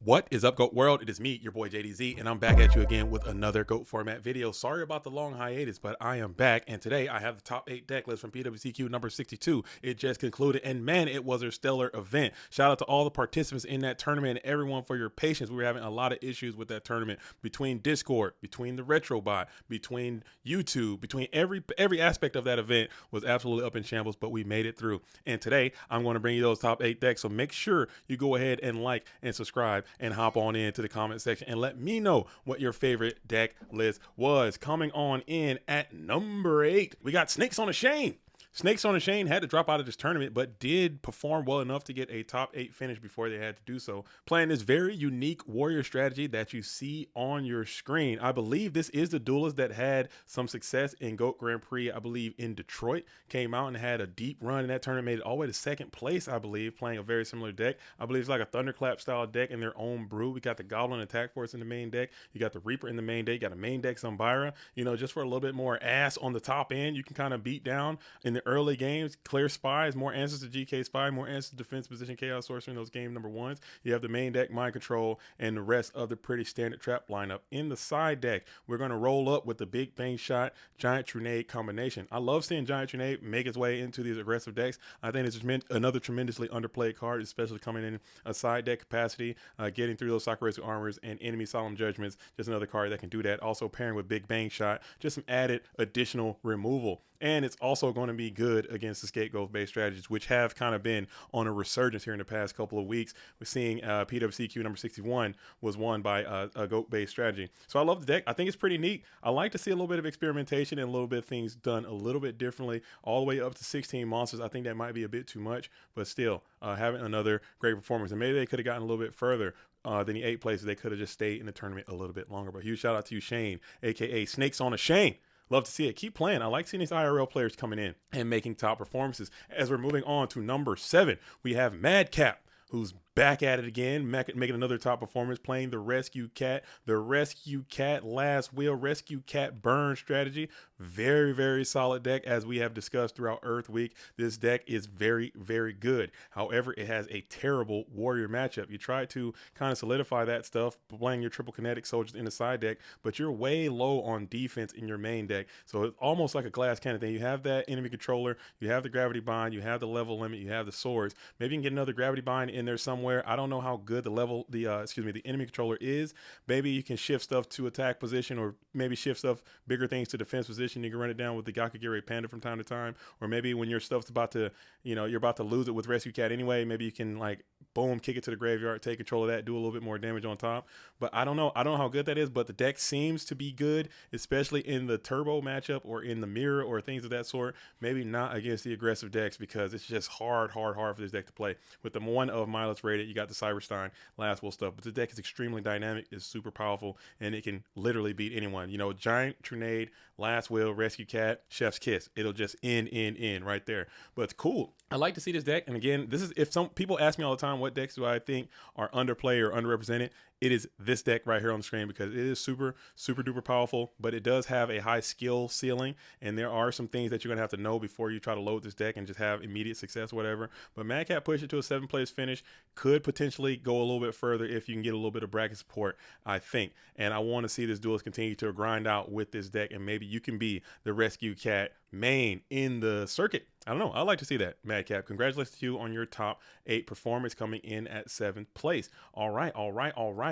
What is up, GOAT World? It is me, your boy JDZ, and I'm back at you again with another GOAT format video. Sorry about the long hiatus, but I am back, and today I have the top 8 deck list from PWCQ number 62. It just concluded, and man, it was a stellar event. Shout out to all the participants in that tournament and everyone for your patience. We were having a lot of issues with that tournament between Discord, between the retro bot, between YouTube, between every aspect of that event was absolutely up in shambles, but we made it through. And today I'm going to bring you those top 8 decks, so make sure you go ahead and like and subscribe and hop on into the comment section and let me know what your favorite deck list was. Coming on in at number 8, we got Snakes on a Chain. Snakes on a Chain had to drop out of this tournament, but did perform well enough to get a top 8 finish before they had to do so, playing this very unique warrior strategy that you see on your screen. I believe this is the duelist that had some success in GOAT Grand Prix, I believe in Detroit, came out and had a deep run in that tournament, made it all the way to second place, I believe, playing a very similar deck. I believe it's like a Thunderclap style deck in their own brew. We got the Goblin Attack Force in the main deck. You got the Reaper in the main deck. You got a main deck Zumbira, just for a little bit more ass on the top end. You can kind of beat down in the early games. Clear Spies, more answers to GK Spy, more answers to Defense Position Chaos Sorcery in those game number ones. You have the main deck Mind Control and the rest of the pretty standard trap lineup. In the side deck, we're going to roll up with the Big Bang Shot Giant Trunade combination. I love seeing Giant Trunade make its way into these aggressive decks. I think it's another tremendously underplayed card, especially coming in a side deck capacity, getting through those Sakura's Armors and Enemy Solemn Judgments. Just another card that can do that. Also pairing with Big Bang Shot, just some added additional removal. And it's also going to be good against the scapegoat based strategies, which have kind of been on a resurgence here in the past couple of weeks. We're seeing PWCQ number 61 was won by a goat based strategy. So I love the deck. I think it's pretty neat. I like to see a little bit of experimentation and a little bit of things done a little bit differently, all the way up to 16 monsters. I think that might be a bit too much, but still having another great performance. And maybe they could have gotten a little bit further than the 8 places. They could have just stayed in the tournament a little bit longer. But huge shout out to you, Shane, aka Snakes on a Chain. Love to see it. Keep playing. I like seeing these IRL players coming in and making top performances. As we're moving on to number 7, we have Madcap, who's back at it again, making another top performance, playing the Rescue Cat Last Will Rescue Cat Burn strategy. Very, very solid deck, as we have discussed throughout Earth Week. This deck is very, very good. However, it has a terrible warrior matchup. You try to kind of solidify that stuff, playing your triple kinetic soldiers in the side deck, but you're way low on defense in your main deck. So it's almost like a glass cannon thing. You have that enemy controller, you have the gravity bind, you have the level limit, you have the swords. Maybe you can get another gravity bind in there somewhere. I don't know how good the enemy controller is. Maybe you can shift stuff to attack position, or maybe shift stuff, bigger things to defense position. You can run it down with the Gakagiri Panda from time to time, or maybe when your stuff's about to, you're about to lose it with Rescue Cat anyway, maybe you can like boom, kick it to the graveyard, take control of that, do a little bit more damage on top. But I don't know how good that is, but the deck seems to be good, especially in the turbo matchup or in the mirror or things of that sort. Maybe not against the aggressive decks, because it's just hard for this deck to play. With the one of Miles rated, you got the Cyberstein Last Will stuff, but the deck is extremely dynamic, is super powerful, and it can literally beat anyone. Giant Trunade, Last Will, Rescue Cat, Chef's Kiss. It'll just in right there. But it's cool. I like to see this deck. And again, this is, if some people ask me all the time, what decks do I think are underplayed or underrepresented? It is this deck right here on the screen, because it is super, super duper powerful, but it does have a high skill ceiling. And there are some things that you're going to have to know before you try to load this deck and just have immediate success, whatever. But Madcap push it to a 7-place finish, could potentially go a little bit further if you can get a little bit of bracket support, I think. And I want to see this duelist continue to grind out with this deck, and maybe you can be the Rescue Cat main in the circuit. I don't know. I like to see that, Madcap. Congratulations to you on your top 8 performance, coming in at 7th place. All right.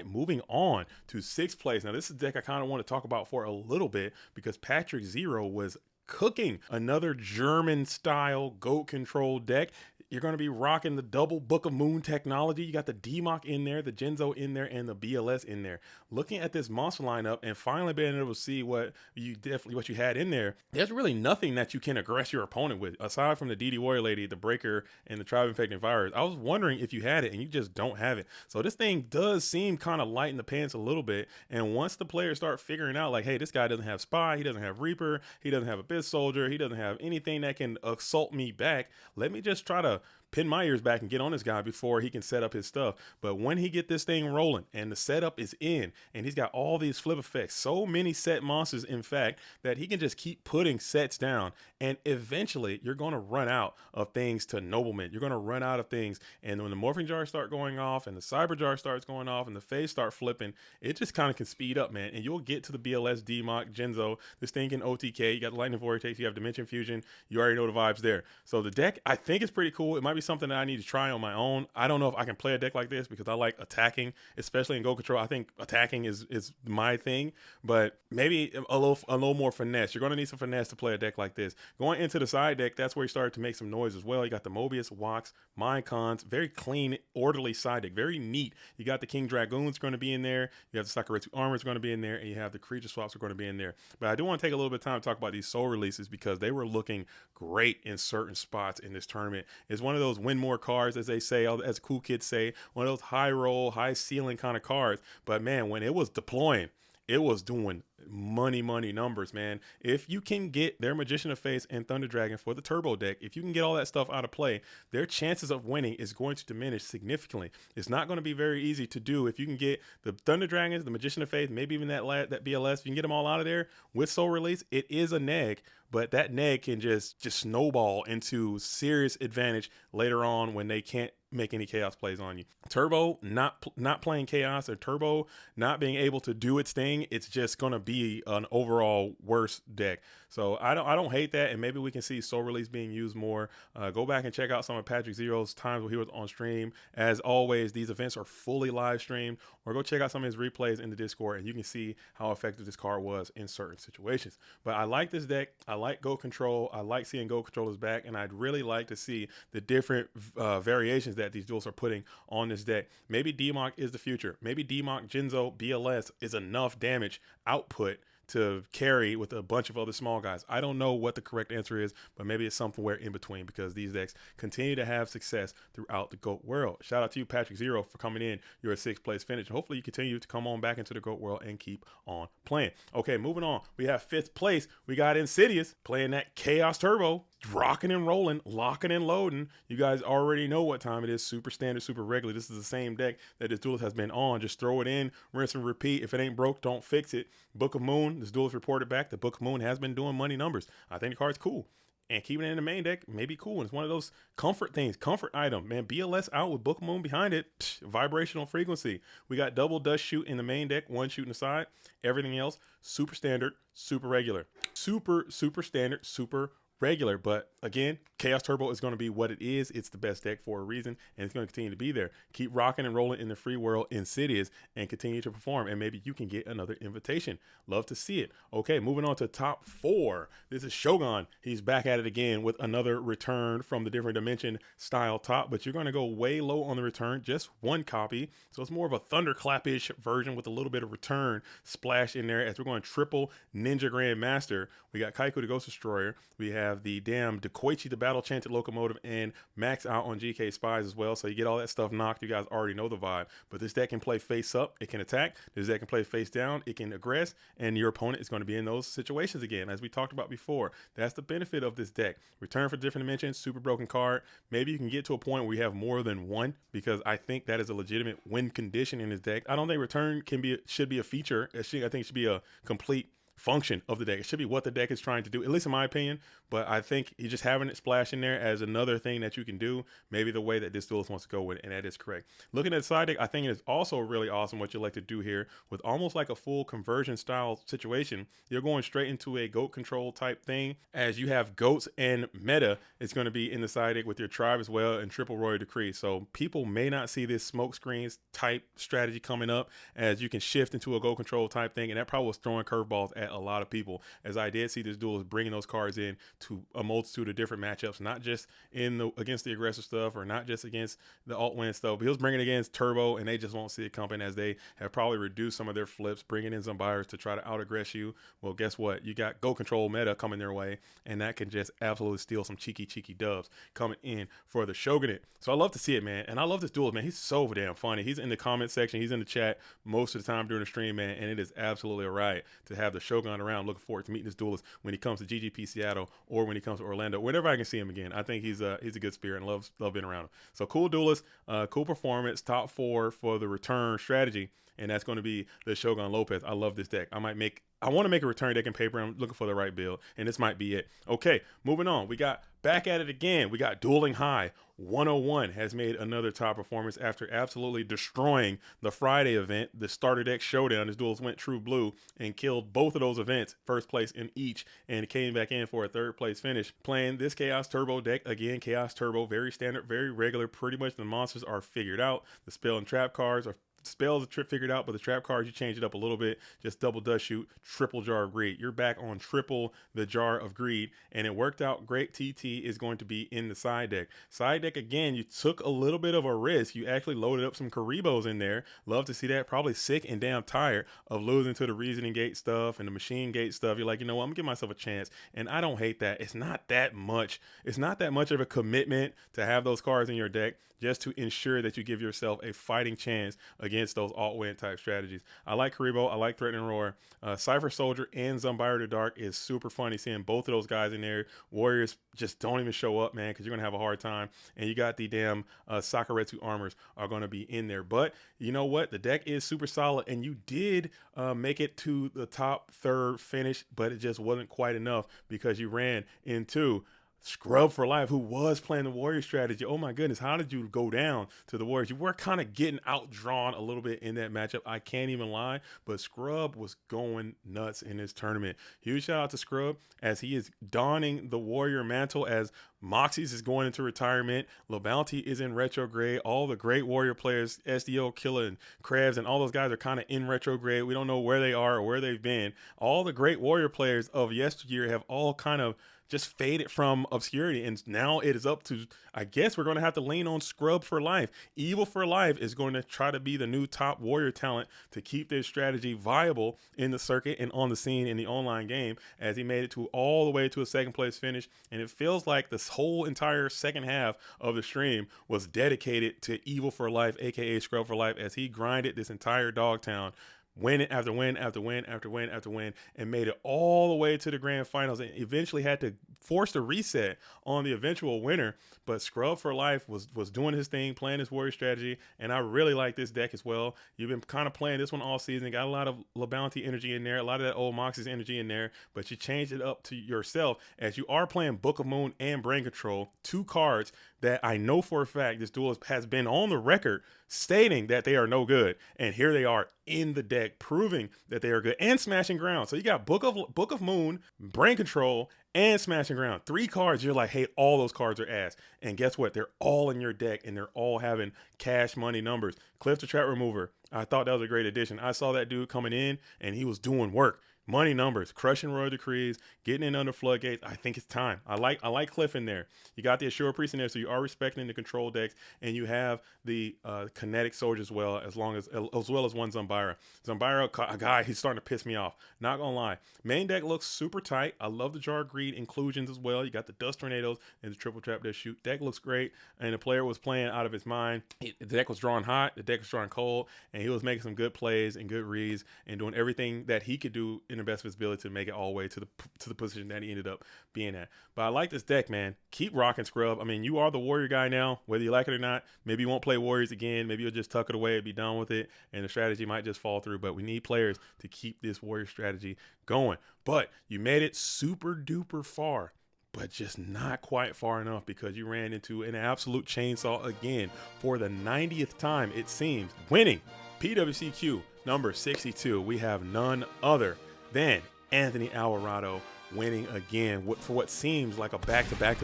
Moving on to 6th place. Now, this is a deck I kind of want to talk about for a little bit, because Patrick Zero was cooking another German style GOAT control deck. You're going to be rocking the double Book of Moon technology. You got the DMOC in there, the Genzo in there, and the BLS in there. Looking at this monster lineup and finally being able to see what you had in there, there's really nothing that you can aggress your opponent with, aside from the DD Warrior Lady, the Breaker, and the Tribe Infecting Virus. I was wondering if you had it, and you just don't have it. So this thing does seem kind of light in the pants a little bit. And once the players start figuring out, like, hey, this guy doesn't have Spy, he doesn't have Reaper, he doesn't have Abyss Soldier, he doesn't have anything that can assault me back, let me just try to pin my ears back and get on this guy before he can set up his stuff. But when he get this thing rolling and the setup is in and he's got all these flip effects, so many set monsters, in fact, that he can just keep putting sets down, and eventually you're going to run out of things to noblement. You're going to run out of things, and when the morphing jars start going off and the cyber jar starts going off and the phase start flipping, it just kind of can speed up, man, and you'll get to the BLS, DMOC, Genzo. This thing can OTK. You got the Lightning Vortex, you have Dimension Fusion. You already know the vibes there. So the deck, I think, is pretty cool. It might be something that I need to try on my own. I don't know if I can play a deck like this because I like attacking, especially in Go Control. I think attacking is my thing, but maybe a little more finesse. You're going to need some finesse to play a deck like this. Going into the side deck, that's where you started to make some noise as well. You got the Mobius, Wax, Minecons, very clean, orderly side deck, very neat. You got the King Dragoons going to be in there. You have the Sakuretsu Armors going to be in there, and you have the creature swaps are going to be in there. But I do want to take a little bit of time to talk about these soul releases because they were looking great in certain spots in this tournament. It's one of those win more cards, as they say, as cool kids say, one of those high roll, high ceiling kind of cards. But man, when it was deploying, it was doing money numbers, man. If you can get their Magician of Faith and Thunder Dragon for the turbo deck, if you can get all that stuff out of play, their chances of winning is going to diminish significantly. It's not going to be very easy to do. If you can get the Thunder Dragons, the Magician of Faith, maybe even that BLS, if you can get them all out of there with Soul Release, it is a neg, but that neg can just snowball into serious advantage later on when they can't make any chaos plays on you. Turbo not playing chaos, or Turbo not being able to do its thing, it's just going to be an overall worse deck. So I don't hate that, and maybe we can see Soul Release being used more. Go back and check out some of Patrick Zero's times when he was on stream. As always, these events are fully live streamed, or go check out some of his replays in the Discord, and you can see how effective this card was in certain situations. But I like this deck. I like Go Control. I like seeing Go Controllers back, and I'd really like to see the different variations that these duels are putting on this deck. Maybe DMOC is the future. Maybe DMOC, Genzo, BLS is enough damage output to carry with a bunch of other small guys. I don't know what the correct answer is, but maybe it's somewhere in between because these decks continue to have success throughout the GOAT world. Shout out to you, Patrick Zero, for coming in. You're a 6th place finish. Hopefully you continue to come on back into the GOAT world and keep on playing. Okay, moving on. We have 5th place. We got Insidious playing that Chaos Turbo, rocking and rolling, locking and loading. You guys already know what time it is. Super standard, super regular. This is the same deck that this duelist has been on. Just throw it in, rinse and repeat. If it ain't broke, don't fix it. Book of Moon, this duelist reported back. The Book of Moon has been doing money numbers. I think the card's cool. And keeping it in the main deck may be cool. And it's one of those comfort things, comfort item. Man, BLS out with Book of Moon behind it. Vibrational frequency. We got double dust shoot in the main deck, one shoot in the side. Everything else, super standard, super regular. Super standard, super regular. But again, Chaos Turbo is going to be what it is. It's the best deck for a reason, and it's going to continue to be there. Keep rocking and rolling in the free world, Insidious, and continue to perform, and maybe you can get another invitation. Love to see it. Okay, moving on to top 4. This is Shogun. He's back at it again with another return from the different dimension style top, but you're going to go way low on the return, just one copy. So it's more of a thunderclap-ish version with a little bit of return splash in there as we're going triple Ninja Grandmaster. We got Kaiku the Ghost Destroyer. We have the damn Dekoichi the Battle Chanted Locomotive, and max out on GK Spies as well. So you get all that stuff knocked. You guys already know the vibe. But this deck can play face up. It can attack. This deck can play face down. It can aggress. And your opponent is going to be in those situations again, as we talked about before. That's the benefit of this deck. Return for different dimensions. Super broken card. Maybe you can get to a point where you have more than one, because I think that is a legitimate win condition in this deck. I don't think return should be a feature. I think it should be a complete function of the deck. It should be what the deck is trying to do, at least in my opinion. But I think you just having it splash in there as another thing that you can do, maybe the way that this duelist wants to go with it, and that is correct. Looking at the side deck, I think it is also really awesome what you like to do here with almost like a full conversion style situation. You're going straight into a goat control type thing, as you have goats and meta. It's going to be in the side deck with your tribe as well, and triple royal decree. So people may not see this smoke screens type strategy coming up, as you can shift into a goat control type thing, and that probably was throwing curveballs at a lot of people, as I did see this duelist bringing those cards in to a multitude of different matchups, not just against the aggressive stuff, or not just against the alt win stuff, but he was bringing it against Turbo, and they just won't see it coming, as they have probably reduced some of their flips, bringing in some buyers to try to out aggress you. Well, guess what? You got Go Control meta coming their way, and that can just absolutely steal some cheeky dubs coming in for the Shogunate. So I love to see it, man, and I love this duelist, man. He's so damn funny. He's in the comment section, he's in the chat most of the time during the stream, man, and it is absolutely a riot to have the Shogun Shogun around. Looking forward to meeting this duelist when he comes to GGP Seattle or when he comes to Orlando. Whenever I can see him again, I think he's a good spirit and love being around him. So cool duelist, cool performance, top 4 for the return strategy, and that's going to be the Shogun Lopez. I love this deck. I want to make a return deck in paper. I'm looking for the right build, and this might be it. Okay, moving on. We got back at it again. We got Dueling High. 101 has made another top performance after absolutely destroying the Friday event, the starter deck showdown. His duels went true blue and killed both of those events, first place in each, and came back in for a third place finish. Playing this Chaos Turbo deck again. Chaos Turbo, very standard, very regular. Pretty much the monsters are figured out. The spell and trap cards are spells are figured out, but the trap cards, you change it up a little bit. Just double dust shoot, triple jar of greed. You're back on triple the jar of greed, and it worked out great. TT is going to be in the side deck. Side deck, again, you took a little bit of a risk. You actually loaded up some Karibos in there. Love to see that. Probably sick and damn tired of losing to the Reasoning Gate stuff and the Machine Gate stuff. You're like, you know what, I'm gonna give myself a chance, and I don't hate that. It's not that much. It's not that much of a commitment to have those cards in your deck just to ensure that you give yourself a fighting chance against those alt-win type strategies. I like Karibo. I like Threatening Roar. Cypher Soldier and Zumbire the Dark is super funny seeing both of those guys in there. Warriors just don't even show up, man, because you're going to have a hard time. And you got the damn Sakuretsu armors are going to be in there. But you know what? The deck is super solid, and you did make it to the top third finish, but it just wasn't quite enough because you ran into Scrub for Life, who was playing the Warrior strategy. Oh my goodness, how did you go down to the Warriors? You were kind of getting outdrawn a little bit in that matchup. I can't even lie, but Scrub was going nuts in this tournament. Huge shout out to Scrub as he is donning the Warrior mantle as Moxie's is going into retirement. LaBounty is in retrograde. All the great Warrior players, SDO, Killer, and Krebs, and all those guys are kind of in retrograde. We don't know where they are or where they've been. All the great Warrior players of yesteryear have all kind of just faded from obscurity, and now it is up to, I guess we're going to have to lean on Scrub for Life. Evil for Life is going to try to be the new top Warrior talent to keep this strategy viable in the circuit and on the scene in the online game, as he made it to all the way to a second place finish. And it feels like this whole entire second half of the stream was dedicated to Evil for Life, aka Scrub for Life, as he grinded this entire Dogtown, win after win after win after win after win, and made it all the way to the grand finals, and eventually had to force the reset on the eventual winner. But Scrub for Life was doing his thing, playing his Warrior strategy, and I really like this deck as well. You've been kind of playing this one all season, got a lot of LaBounty energy in there, a lot of that old Moxie's energy in there, but you changed it up to yourself as you are playing Book of Moon and Brain Control, two cards that I know for a fact this duelist has been on the record stating that they are no good, and here they are in the deck proving that they are good, and Smashing Ground. So you got Book of Moon, Brain Control, and Smashing Ground. 3 cards you're like, hey, all those cards are ass. And guess what? They're all in your deck, and they're all having cash money numbers. Cliff the Trap Remover, I thought that was a great addition. I saw that dude coming in, and he was doing work. Money numbers, crushing Royal Decrees, getting in under floodgates. I think it's time. I like Cliff in there. You got the Assure Priest in there, so you are respecting the control decks, and you have the kinetic soldier as well as one Zumbira. Zumbira, a guy, he's starting to piss me off. Not gonna lie. Main deck looks super tight. I love the Jar Greed inclusions as well. You got the Dust Tornadoes and the Triple Trap Death Shoot. Deck looks great, and the player was playing out of his mind. The deck was drawing hot, the deck was drawing cold, and he was making some good plays and good reads and doing everything that he could do in the best of his ability to make it all the way to the position that he ended up being at. But I like this deck, man. Keep rocking, Scrub. I mean, you are the Warrior guy now, whether you like it or not. Maybe you won't play Warriors again. Maybe you'll just tuck it away and be done with it, and the strategy might just fall through. But we need players to keep this Warrior strategy going. But you made it super duper far, but just not quite far enough, because you ran into an absolute chainsaw again for the 90th time, it seems, winning PWCQ number 62. We have none other than Anthony Alvarado winning again for what seems like a back-to-back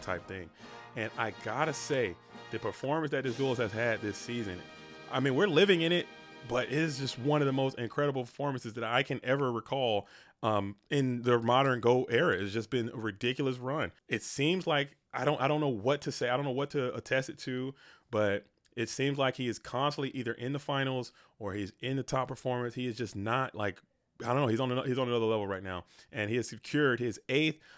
type thing. And I gotta say, the performance that this duelist has had this season, I mean, we're living in it, but it is just one of the most incredible performances that I can ever recall in the modern Go era. It's just been a ridiculous run. It seems like, I don't know what to say. I don't know what to attest it to, but it seems like he is constantly either in the finals or he's in the top performance. He is just not like I don't know. He's on another level right now, and he has secured his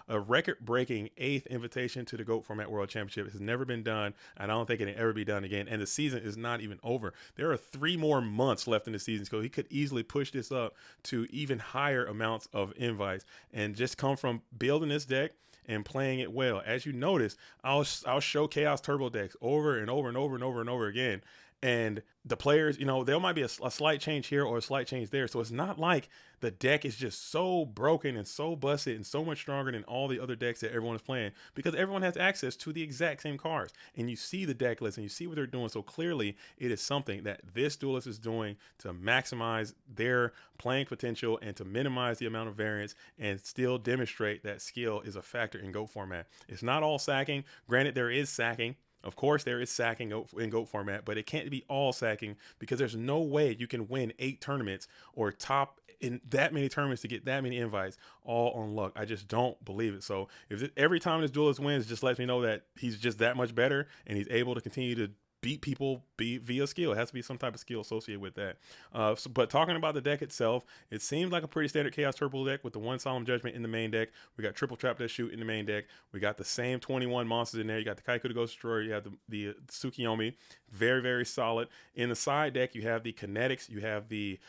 record-breaking eighth invitation to the GOAT Format World Championship. It has never been done, and I don't think it can ever be done again. And the season is not even over. There are 3 more months left in the season, so he could easily push this up to even higher amounts of invites, and just come from building this deck and playing it well. As you notice, I'll show Chaos Turbo decks over and over and over and over and over again. And the players, there might be a slight change here or a slight change there. So it's not like the deck is just so broken and so busted and so much stronger than all the other decks that everyone is playing, because everyone has access to the exact same cards. And you see the deck list and you see what they're doing. So clearly it is something that this duelist is doing to maximize their playing potential and to minimize the amount of variance and still demonstrate that skill is a factor in GOAT format. It's not all sacking. Granted, there is sacking. Of course, there is sacking in GOAT format, but it can't be all sacking, because there's no way you can win 8 tournaments or top in that many tournaments to get that many invites all on luck. I just don't believe it. So every time this duelist wins, it just lets me know that he's just that much better and he's able to continue to beat people via skill. It has to be some type of skill associated with that. But talking about the deck itself, it seems like a pretty standard Chaos Turbo deck with the 1 Solemn Judgment in the main deck. We got triple Trap That Shoot in the main deck. We got the same 21 monsters in there. You got the Kaiku the Ghost Destroyer. You have the Tsukiyomi. Very, very solid. In the side deck, you have the Kinetics. You have the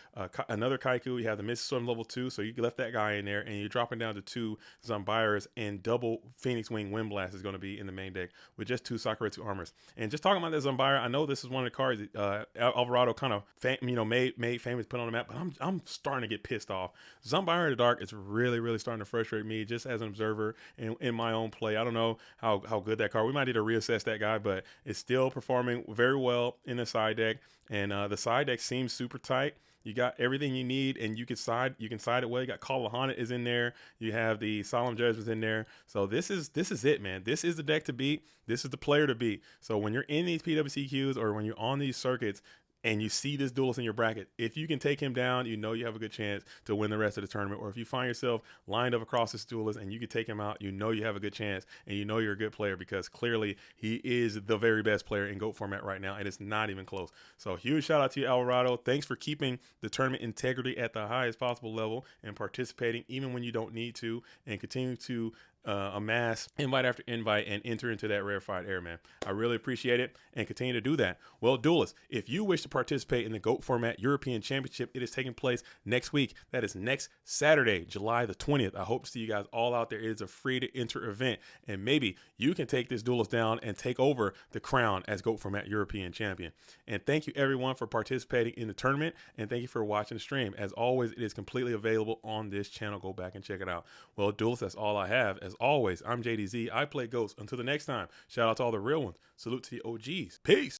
another Kaiku. You have the Mystic Storm level 2. So you left that guy in there, and you're dropping down to 2 Zombiras, and double Phoenix Wing Wind Blast is going to be in the main deck with just 2 Sakuretsu armors. And just talking about that Zombira, I know this is one of the cards that Alvarado kind of made famous, put on the map, but I'm starting to get pissed off. Zombira in the Dark is really, really starting to frustrate me just as an observer in my own play. I don't know how good that card. We might need to reassess that guy, but it's still performing very well in the side deck, and the side deck seems super tight. You got everything you need, and you can side it well. You got Call of Haunted is in there. You have the Solemn Judgments in there. So this is it, man. This is the deck to beat. This is the player to beat. So when you're in these PWCQs or when you're on these circuits and you see this duelist in your bracket, if you can take him down, you know you have a good chance to win the rest of the tournament. Or if you find yourself lined up across this duelist and you can take him out, you know you have a good chance, and you know you're a good player, because clearly he is the very best player in GOAT format right now, and it's not even close. So huge shout out to you, Alvarado. Thanks for keeping the tournament integrity at the highest possible level and participating even when you don't need to, and continue to amass invite after invite and enter into that rarefied air, man. I really appreciate it, and continue to do that. Well, duelists, if you wish to participate in the GOAT Format European Championship, it is taking place next week. That is next Saturday, July the 20th. I hope to see you guys all out there. It is a free to enter event, and maybe you can take this duelist down and take over the crown as GOAT Format European Champion. And thank you everyone for participating in the tournament, and thank you for watching the stream. As always, it is completely available on this channel. Go back and check it out. Well, duelists, that's all I have. As always, I'm JDZ. I play GOATs. Until the next time, shout out to all the real ones. Salute to the OGs. Peace.